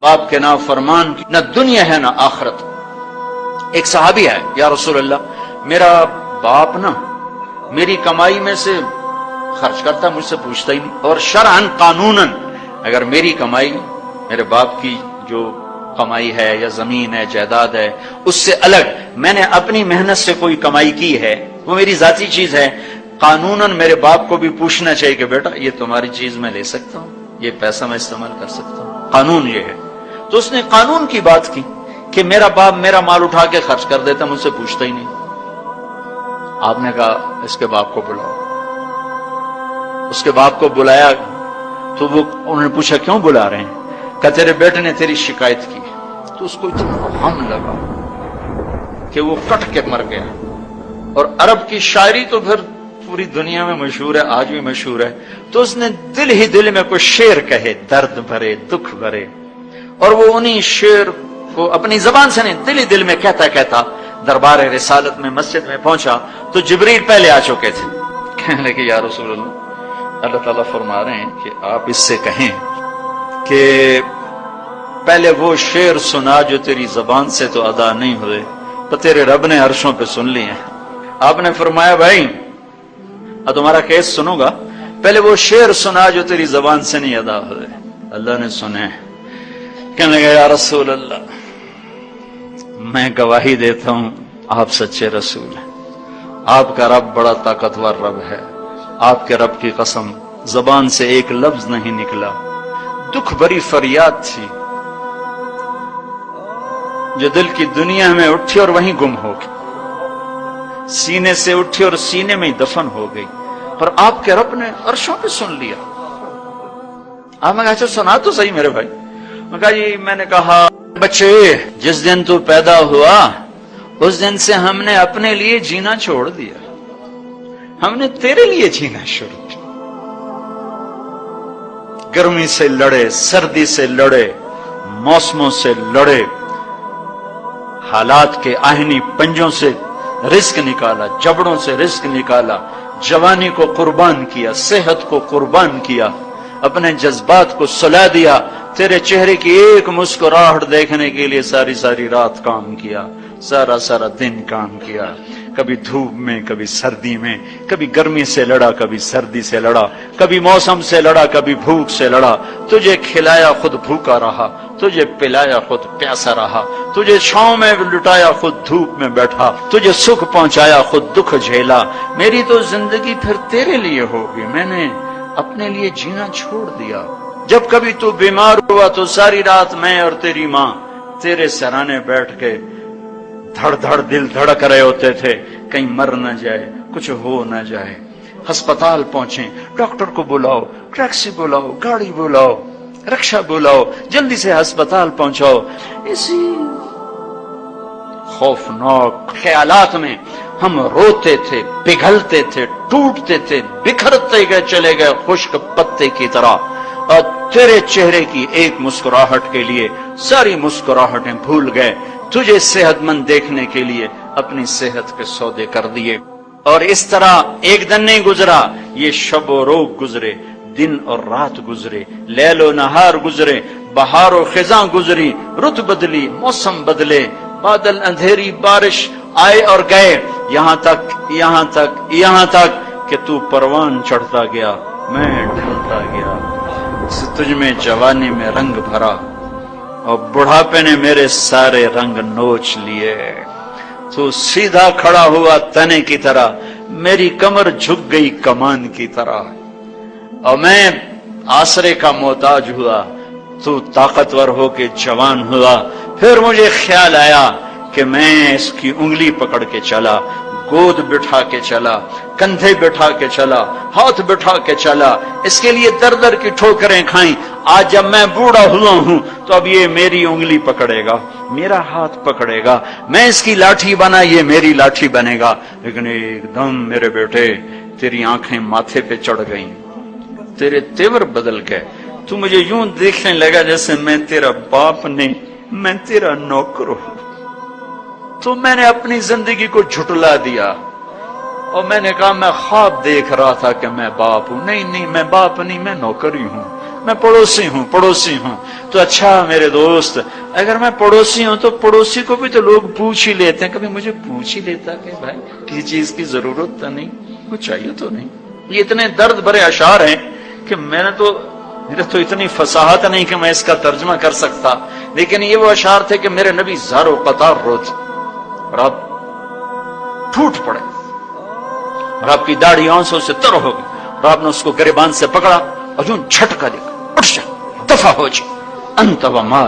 باپ کے نافرمان کی نہ دنیا ہے نہ آخرت۔ ایک صحابی ہے، یا رسول اللہ میرا باپ نا میری کمائی میں سے خرچ کرتا، مجھ سے پوچھتا ہی نہیں، اور شرعن قانوناً اگر میری کمائی میرے باپ کی جو کمائی ہے یا زمین ہے جائیداد ہے اس سے الگ میں نے اپنی محنت سے کوئی کمائی کی ہے، وہ میری ذاتی چیز ہے، قانوناً میرے باپ کو بھی پوچھنا چاہیے کہ بیٹا یہ تمہاری چیز میں لے سکتا ہوں، یہ پیسہ میں استعمال کر سکتا ہوں، قانون یہ ہے۔ تو اس نے قانون کی بات کی کہ میرا باپ میرا مال اٹھا کے خرچ کر دیتا، مجھ سے پوچھتا ہی نہیں۔ آپ نے کہا اس کے باپ کو بلاؤ۔ اس کے باپ کو بلایا تو وہ انہوں نے پوچھا کیوں بلا رہے ہیں؟ کہ تیرے بیٹے نے تیری شکایت کی۔ تو اس کو اتنا غم لگا کہ وہ کٹ کے مر گیا۔ اور عرب کی شاعری تو پھر پوری دنیا میں مشہور ہے، آج بھی مشہور ہے۔ تو اس نے دل ہی دل میں کوئی شعر کہے، درد بھرے دکھ بھرے، اور وہ انہی شعر کو اپنی زبان سے نہیں دل ہی دل میں کہتا کہتا دربار رسالت میں مسجد میں پہنچا تو جبریل پہلے آ چکے تھے۔ کہنے لگے یا رسول اللہ تعالیٰ فرما رہے ہیں کہ آپ اس سے کہیں کہ پہلے وہ شعر سنا جو تیری زبان سے تو ادا نہیں ہوئے، تو تیرے رب نے عرشوں پہ سن لیے ہیں۔ آپ نے فرمایا بھائی تمہارا کیس سنوں گا، پہلے وہ شعر سنا جو تیری زبان سے نہیں ادا ہوئے۔ اللہ نے سنے۔ کہنے لگا یا رسول اللہ میں گواہی دیتا ہوں آپ سچے رسول ہیں، آپ کا رب بڑا طاقتور رب ہے، آپ کے رب کی قسم زبان سے ایک لفظ نہیں نکلا، دکھ بھری فریاد تھی جو دل کی دنیا میں اٹھی اور وہیں گم ہو گئی، سینے سے اٹھی اور سینے میں دفن ہو گئی، پر آپ کے رب نے عرشوں پہ سن لیا۔ آپ نے کہا اچھا سنا تو صحیح میرے بھائی۔ میں کہا جی میں نے کہا بچے جس دن تو پیدا ہوا اس دن سے ہم نے اپنے لیے جینا چھوڑ دیا، ہم نے تیرے لیے جینا شروع کیا۔ گرمی سے لڑے، سردی سے لڑے، موسموں سے لڑے، حالات کے آہنی پنجوں سے رزق نکالا، جبڑوں سے رزق نکالا، جوانی کو قربان کیا، صحت کو قربان کیا، اپنے جذبات کو سلا دیا، تیرے چہرے کی ایک مسکراہٹ دیکھنے کے لیے ساری ساری رات کام کیا، سارا سارا دن کام کیا، کبھی دھوپ میں کبھی سردی میں، کبھی گرمی سے لڑا کبھی سردی سے لڑا، کبھی موسم سے لڑا کبھی بھوک سے لڑا، تجھے کھلایا خود بھوکا رہا، تجھے پلایا خود پیاسا رہا، تجھے چھاؤں میں لٹایا خود دھوپ میں بیٹھا، تجھے سکھ پہنچایا خود دکھ جھیلا، میری تو زندگی پھر تیرے لیے ہوگی، میں نے اپنے لیے جینا چھوڑ دیا۔ جب کبھی تو بیمار ہوا تو ساری رات میں اور تیری ماں تیرے سرانے بیٹھ کے دھڑ دھڑ دل دھڑک رہے ہوتے تھے، کہیں مر نہ جائے، کچھ ہو نہ جائے۔ ہسپتال پہنچیں، ڈاکٹر کو بلاؤ، ٹیکسی بلاؤ، گاڑی بلاؤ، رکشہ بلاؤ، جلدی سے ہسپتال پہنچاؤ۔ اسی خوفناک خیالات میں ہم روتے تھے، پگھلتے تھے، ٹوٹتے تھے، بکھرتے گئے چلے گئے خشک پتے کی طرح، اور تیرے چہرے کی ایک مسکراہٹ کے لیے ساری مسکراہٹیں بھول گئے، تجھے صحت مند دیکھنے کے لیے اپنی صحت کے سودے کر دیے۔ اور اس طرح ایک دن نہیں گزرا، یہ شب و روز گزرے، دن اور رات گزرے، لیل و نہار گزرے، بہار و خزاں گزری، رت بدلی، موسم بدلے، بادل اندھیری، بارش آئے اور گئے، یہاں تک کہ تو پروان چڑھتا گیا، میں ڈھلتا گیا، تجھ میں جوانی میں رنگ بھرا اور بڑھاپے نے میرے سارے رنگ نوچ لیے۔ تو سیدھا کھڑا ہوا تنے کی طرح، میری کمر جھک گئی کمان کی طرح، اور میں آسرے کا محتاج ہوا، تو طاقتور ہو کے جوان ہوا۔ پھر مجھے خیال آیا کہ میں اس کی انگلی پکڑ کے چلا، گود بٹھا کے چلا، کندھے بٹھا کے چلا، ہاتھ بٹھا کے چلا، اس کے لیے در در کی ٹھوکریں کھائیں۔ آج جب میں بوڑھا ہوا ہوں تو اب یہ میری انگلی پکڑے گا، میرا ہاتھ پکڑے گا، میں اس کی لاٹھی بنا، یہ میری لاٹھی بنے گا۔ لیکن ایک دم میرے بیٹے تیری آنکھیں ماتھے پہ چڑھ گئیں، تیرے تیور بدل گئے، تو مجھے یوں دیکھنے لگا جیسے میں تیرا باپ نہیں، میں تیرا نوکر ہوں۔ تو میں نے اپنی زندگی کو جھٹلا دیا اور میں نے کہا میں خواب دیکھ رہا تھا کہ میں باپ ہوں، نہیں میں باپ نہیں، میں نوکر ہی ہوں۔ میں پڑوسی ہوں. تو اچھا میرے دوست، اگر میں پڑوسی ہوں تو پڑوسی کو بھی تو لوگ پوچھ ہی لیتے ہیں. کبھی مجھے پوچھ ہی لیتا کہ بھائی کسی چیز کی ضرورت تو نہیں، کچھ چاہیے تو نہیں. یہ اتنے درد بھرے اشعار ہیں کہ میرے تو اتنی فصاحت نہیں کہ میں اس کا ترجمہ کر سکتا، لیکن یہ وہ اشعار تھے کہ میرے نبی زار و قطار روتے اور آپ ٹوٹ پڑے اور آپ کی داڑھی آنسوں سے تر ہو گئی اور آپ نے اس کو گریبان سے پکڑا اور یوں جھٹکا دیا، اٹھ جا، دفع ہو جا، انت و مال